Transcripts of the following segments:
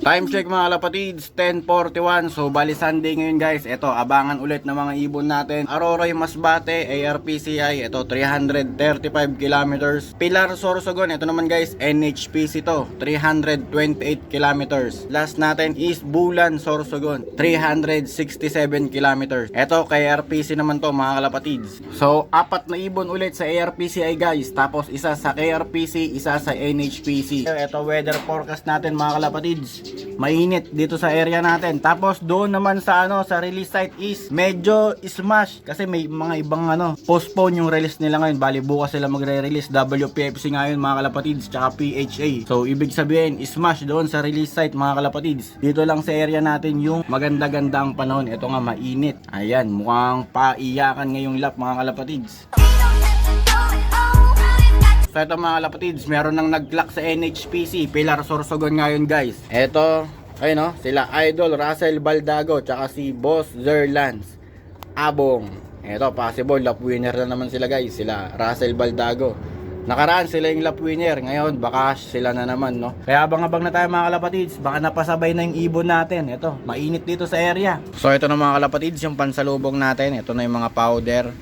Time check mga kalapatids, 10:41. So bali Sunday ngayon guys. Ito, abangan ulit ng mga ibon natin. Aroroy Masbate, ARPCI. Ito, 335 kilometers. Pilar Sorsogon, ito naman guys, NHPC to, 328 kilometers. Last natin is Bulan Sorsogon, 367 kilometers. Ito, kay ARPC naman to mga kalapatids. So, apat na ibon ulit sa ARPCI guys. Tapos isa sa KRPC, isa sa NHPC. Ito, weather forecast natin mga kalapatids. Mainit dito sa area natin. Tapos doon naman sa sa release site is medyo smash kasi may mga ibang postpone yung release nila ngayon. Bali bukas sila magre-release. WPFC ngayon mga kalapatids, tsaka PHA. So ibig sabihin smash doon sa release site mga kalapatids. Dito lang sa area natin yung maganda-ganda ang panahon. Ito nga mainit. Ayan, mukhang paiyakan ngayong lap mga kalapatids. So ito mga kalapatids, meron nang nag-clock sa NHPC, Pilar Sorsogon ngayon guys. Ito, ayun sila Idol Russell Baldago, tsaka si Boss Zerlans Abong. Ito, possible lap winner na naman sila guys, sila Russell Baldago. Nakaraan sila yung lap winner, ngayon baka sila na naman Kaya abang-abang na tayo mga kalapatids, baka napasabay na yung ibon natin. Ito, mainit dito sa area. So ito na mga kalapatids, yung pansalubong natin. Ito na yung mga powder,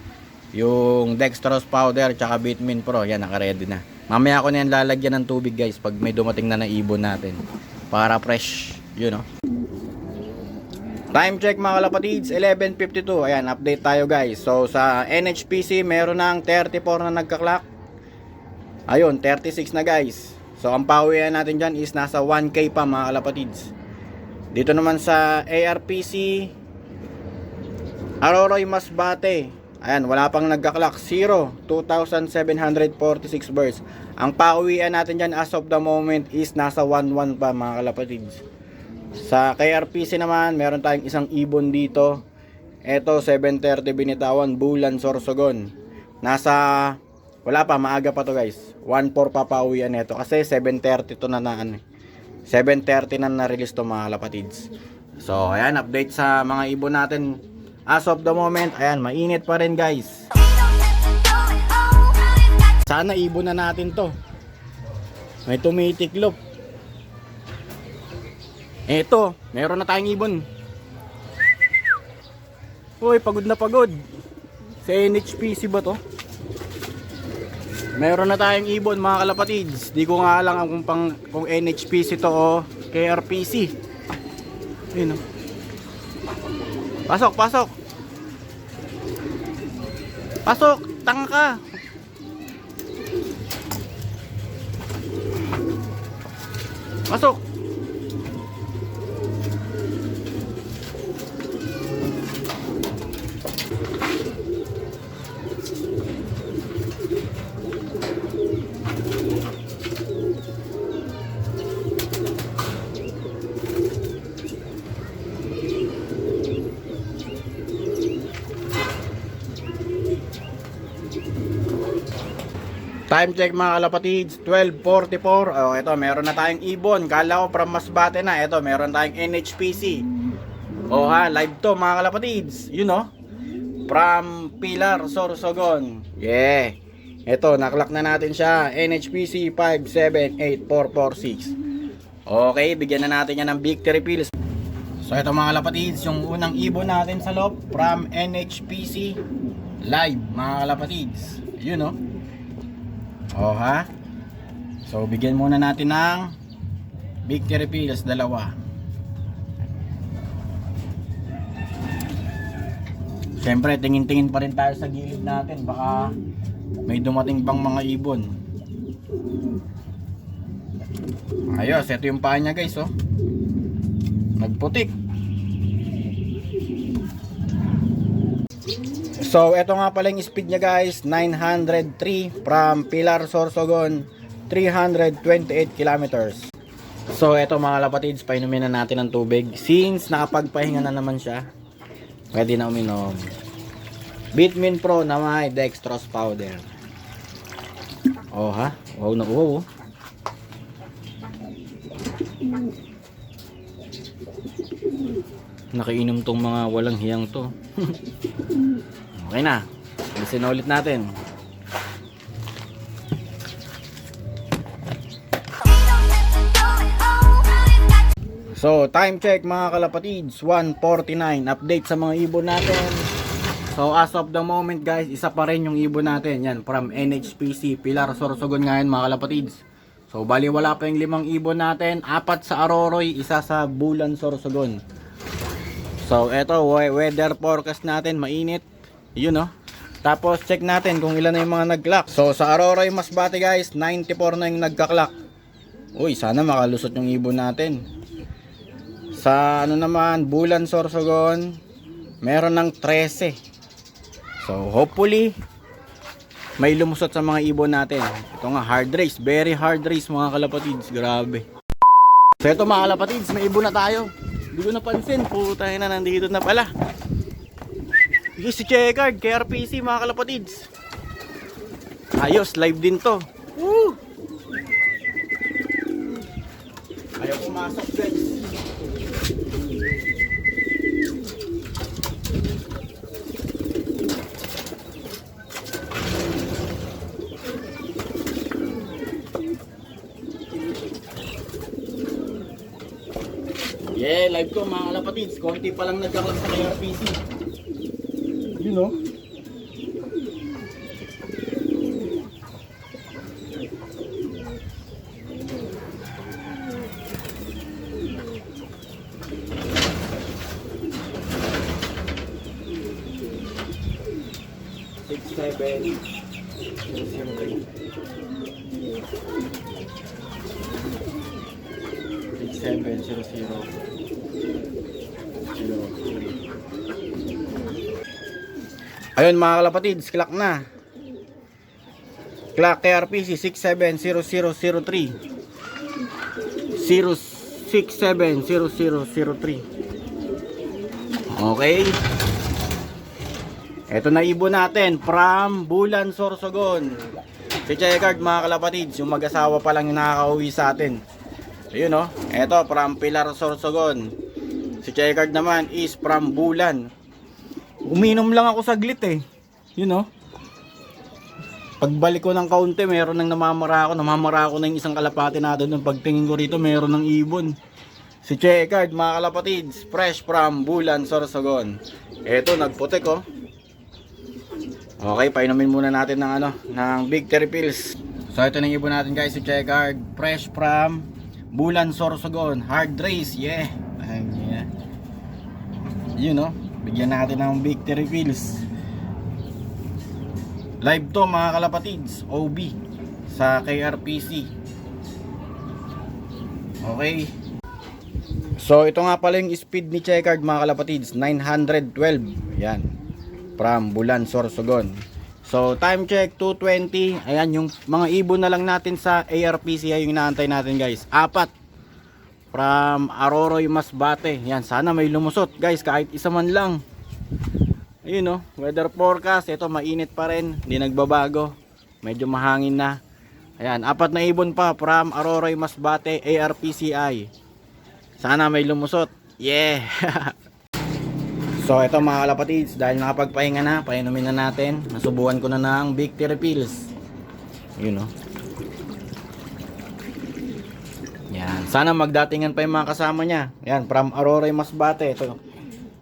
yung dextrose powder tsaka Bitmin Pro. Yan, naka-ready na. Mamaya ko na yan lalagyan ng tubig guys pag may dumating na ibon natin para fresh, Time check mga kalapatids, 11:52. Ayan, update tayo guys. So sa NHPC meron ng 34 na nagka-clock. Ayun, 36 na guys. So ang pawian natin dyan is nasa 1K pa mga kalapatids. Dito naman sa ARPC Aroroy Masbate, ayan, wala pang nagka-clock. 0, 2,746 birds. Ang pauwian natin dyan as of the moment is nasa 1-1 pa mga kalapatids. Sa KRPC naman, meron tayong isang ibon dito. Ito, 7:30 binitawan, Bulan Sorsogon. Wala pa, maaga pa to guys. 1-4 pa pauwian nito. Kasi 7:30 to 7:30 na na-release to mga kalapatids. So, ayan, update sa mga ibon natin. As of the moment, ayan, mainit pa rin guys. Sana ibon na natin to. May tumitiklop. Eto, meron na tayong ibon. Uy, pagod na pagod. Sa NHPC ba to? Meron na tayong ibon mga kalapatids. Di ko nga alam kung NHPC to o KRPC. Ayun Pasok, pasok. Pasok, tanga ka. Pasok. Time check mga kalapatids, 12:44. Oh, ito, meron na tayong ibon. Kala ko from Masbate na. Ito, meron tayong NHPC. Oh ha, live to mga kalapatids. From Pilar Sorsogon. Yeah. Ito, naklock na natin siya. NHPC 578446. Okay, bigyan na natin yan ng victory pills. So ito mga kalapatids, yung unang ibon natin sa loob from NHPC live mga kalapatids. Oh ha. So bigyan muna natin ng victory pills, dalawa. Siyempre tingin-tingin pa rin tayo sa gilid natin, baka may dumating pang mga ibon. Ayos, ito yung paa niya guys nagputik. So ito nga pala yung speed niya guys, 903 from Pilar Sorsogon, 328 kilometers. So ito mga kalapatids, painumin na natin ng tubig. Since nakapagpahinga na naman siya, pwede na uminom. Bitmin Pro na may dextrose powder. Oh ha, wow na wow. Nakainom tong mga walang hiyang to. Okay na, alisin ulit natin. So time check mga kalapatids, 1:49. Update sa mga ibon natin. So as of the moment guys, isa pa rin yung ibon natin. Yan, from NHPC, Pilar Sorsogon ngayon mga kalapatids. So bali wala pa yung 5 ibon natin. 4 sa Aroroy, isa sa Bulan Sorsogon. So eto, weather forecast natin, mainit. Yun no. Tapos check natin kung ilan na yung mga nag-clock. So sa Aroroy Masbate guys, 94 na yung nagka-clock. Uy, sana makalusot yung ibon natin. Sa ano naman, Bulan Sorsogon, meron ng 13. So hopefully may lumusot sa mga ibon natin. Ito nga, hard race, very hard race mga kalapatids, grabe. So ito mga kalapatids, may ibon na tayo. Hindi ko napansin, putay na, nandito na pala. Yung si Checkered, KRPC mga kalapatids. Ayos, live din to. Woo! Ayaw pumasok guys. Yeah, live ko mga kalapatids. Konti pa lang nagkaroon sa KRPC. You know? Six, seven, 6700. Ayun mga kalapatids, clock na. Clock KRPC 670003. 670003. Okay. Ito na ibon natin from Bulan Sorsogon. Si Checkered mga kalapatids, yung mag-asawa pa lang yung nakaka-uwi sa atin. Ayun no. Ito from Pilar Sorsogon. Si Checkered naman is from Bulan. Uminom lang ako saglit eh. You know? Pagbalik ko ng kaunti, meron nang namamara ako na yung isang kalapati natin. Nung pagtingin ko rito, meron ng ibon. Si Checkered mga kalapatids, fresh from Bulan Sorsogon. Eto, nagputik oh. Okay, painumin muna natin ng ng Big Terry Pills. So ito na yung ibon natin guys, si Checkered, fresh from Bulan Sorsogon, hard race, yeah. Yeah. You know, bigyan natin ng Big Terry Pills. Live to mga kalapatids, OB sa KRPC. Okay. So ito nga pala yung speed ni Checkered mga kalapatids, 912. Yan, from Bulan Sorsogon. So time check 2:20. Ayan yung mga ibon na lang natin sa ARPC ay yung inaantay natin guys. 4 from Aroroy Masbate. Yan, sana may lumusot guys, kahit isa man lang. Ayun no, weather forecast, ito mainit pa rin, hindi nagbabago. Medyo mahangin na. Ayan, 4 na ibon pa from Aroroy Masbate ARPCI. Sana may lumusot. Yeah. So ito mga kalapatids, dahil nakapagpahinga na, painumin na natin. Nasubukan ko na ng Big Terry Pills. Yun no. Yan, sana magdatingan pa yung mga kasama niya. Yan, from Aroroy Masbate. Ito,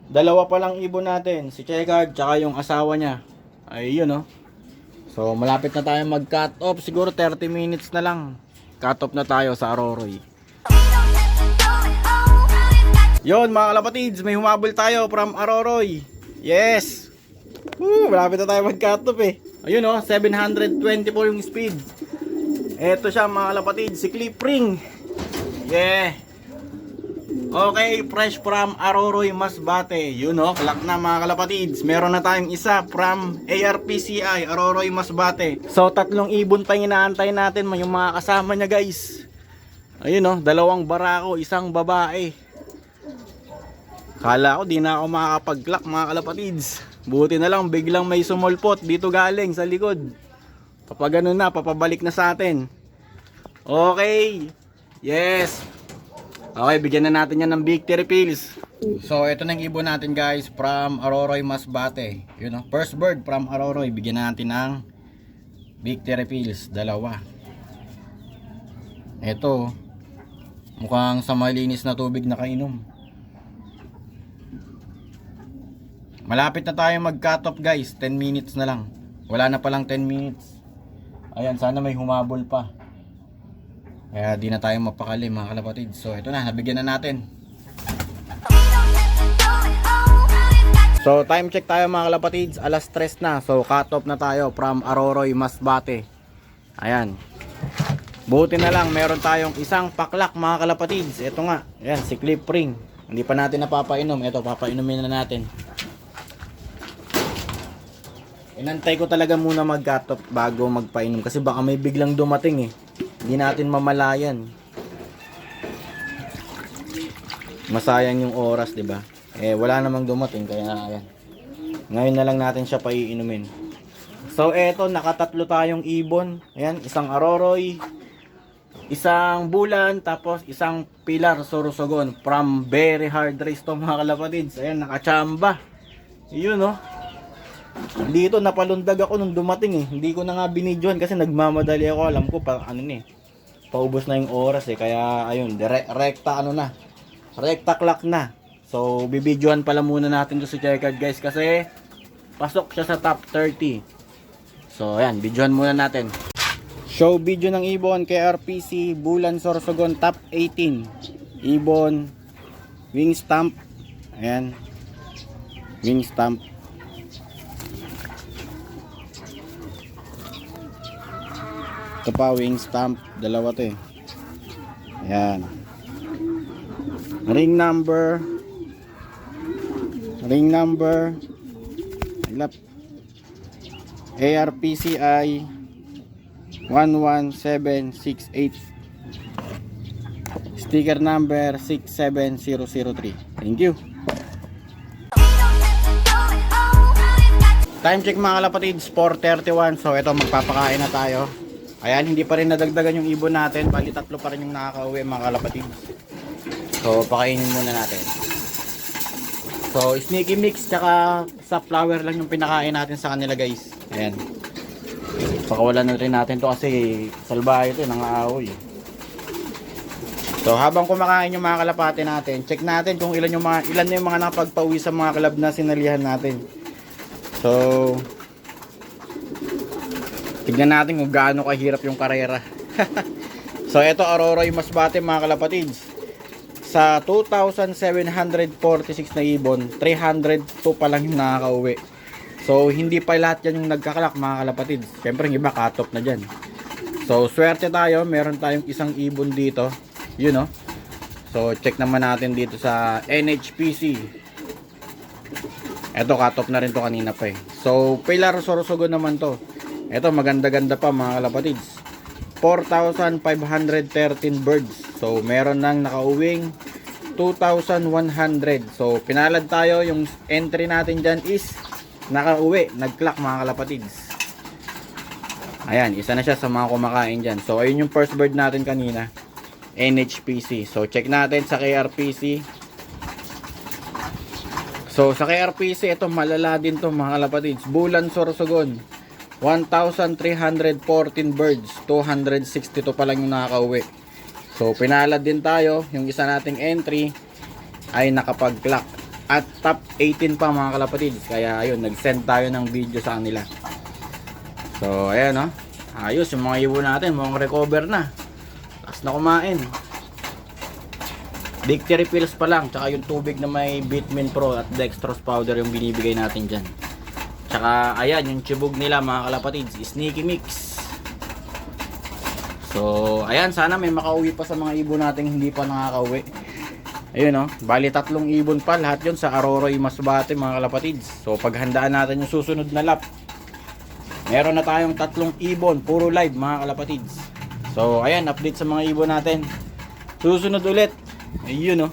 dalawa pa lang ibon natin, si Checkered tsaka yung asawa niya. Ay yun no. So malapit na tayo mag cut off, siguro 30 minutes na lang. Cut off na tayo sa Aroroy. Yon mga kalapatids, may humabol tayo from Aroroy. Yes. Malapit na tayo mag cut off eh. Ayun no, 724 yung speed. Eto siya mga kalapatids, si Clip Ring. Yeah. Okay, fresh from Aroroy Masbate. Yun no, clock na mga kalapatids. Meron na tayong isa from ARPCI, Aroroy Masbate. So 3 ibon pa yung inaantay natin, yung mga kasama niya guys. Ayun no, 2 barako, isang babae. Kala ko di na ako makakapag-clock mga kalapatids. Buti na lang biglang may sumulpot dito galing sa likod. Papagano na, papabalik na sa atin. Okay. Yes. Okay, bigyan na natin yan ng Big Terry Pills. So ito na yung ibon natin guys from Aroroy Masbate. Yun know, first bird from Aroroy. Bigyan natin ng Big Terry Pills, 2. Ito Mukhang sa malinis na tubig nakainom. Malapit na tayo mag-cut off guys. 10 minutes na lang. Wala na palang 10 minutes. Ayan, sana may humabol pa. Kaya di na tayo mapakali mga kalapatid. So ito na, nabigyan na natin. So time check tayo mga kalapatids, alas 3 na. So cut off na tayo from Aroroy, Masbate. Ayan. Buti na lang meron tayong isang paklak mga kalapatids. Ito nga, ayan si clip ring. Hindi pa natin napapainom. Ito, papainumin na natin. Inantay ko talaga muna mag-cut off bago magpainom kasi baka may biglang dumating eh. Hindi natin mamalayan. Masayang yung oras, 'di ba? Eh wala namang dumating kaya ayan. Ngayon na lang natin siya paiinumin. So eto, nakatatlo tayong ibon. Ayan, isang Aroroy, isang Bulan, tapos isang Pilar Sorsogon from Very Hard Race to mga kalapatids. Ayan, nakachamba. Yun no. Dito napalundag ako nung dumating eh. Hindi ko na nga binidyohan kasi nagmamadali ako. Alam ko pa ano ni. Paubos na yung oras eh. Kaya ayun, rekta ano na. Rekta clock na. So, bibidyohan pala muna natin to sa checkered guys kasi pasok siya sa top 30. So, ayan, bidyohan muna natin. Show video ng ibon kay RPC Bulan Sorsogon top 18. Ibon wing stamp. Ayan. Wing stamp. Ito pa wing stamp, dalawa to eh. Ayan. Ring number ARPCI 11768, sticker number 67003. Thank you. Time check mga kalapatids, 4:31. So ito, magpapakain na tayo. Ayan, hindi pa rin nadagdagan yung ibon natin. Bali tatlo pa rin yung nakakauwi mga kalapatids. So pakainin muna natin. So sneaky mix tsaka sa flower lang yung pinakain natin sa kanila guys. Ayan. Pakawalan na rin natin to kasi salbahe ito, nang-aahoy. So habang kumakain yung mga kalapate natin, check natin kung ilan na yung mga napagpauwi sa mga club na sinalihan natin. So tignan natin kung gaano kahirap yung karera. So ito, Aroroy Masbate mga kalapatids. Sa 2,746 na ibon, 302 pa lang yung nakakauwi. So hindi pa lahat yan yung nagkakalak mga kalapatids. Siyempre yung iba cut off na dyan. So swerte tayo, meron tayong isang ibon dito. Yun no. So check naman natin dito sa NHPC. Eto, cut off na rin to kanina pa eh. So Pilar Sorsogon naman to. Eto, maganda-ganda pa mga kalapatids. 4,513 birds. So meron nang nakauwing 2,100. So pinalad tayo, yung entry natin dyan is nakauwi, nag-clock mga kalapatids. Ayan, isa na siya sa mga kumakain dyan. So ayun yung first bird natin kanina, NHPC. So check natin sa KRPC. So sa KRPC, ito malala din to mga kalapatids. Bulan Sorsogon, 1,314 birds, 262 pa lang yung nakakauwi. So pinalad din tayo, yung isa nating entry ay nakapag-clock at top 18 pa mga kalapatids. Kaya ayun, nag-send tayo ng video sa kanila. So ayan no, ayos yung mga ibon natin, mukhang recover na. Taas na kumain. Victory pills pa lang, tsaka yung tubig na may Vitamin Pro at dextrose powder yung binibigay natin dyan. Tsaka ayan, yung tubog nila mga kalapatids, sneaky mix. So ayan, sana may makauwi pa sa mga ibon natin hindi pa nakakauwi. Ayun no, bali tatlong ibon pa, lahat yun sa Aroroy Masbate mga kalapatids. So paghandaan natin yung susunod na lap. Meron na tayong tatlong ibon, puro live mga kalapatids. So ayan, update sa mga ibon natin. Susunod ulit. Ayun no.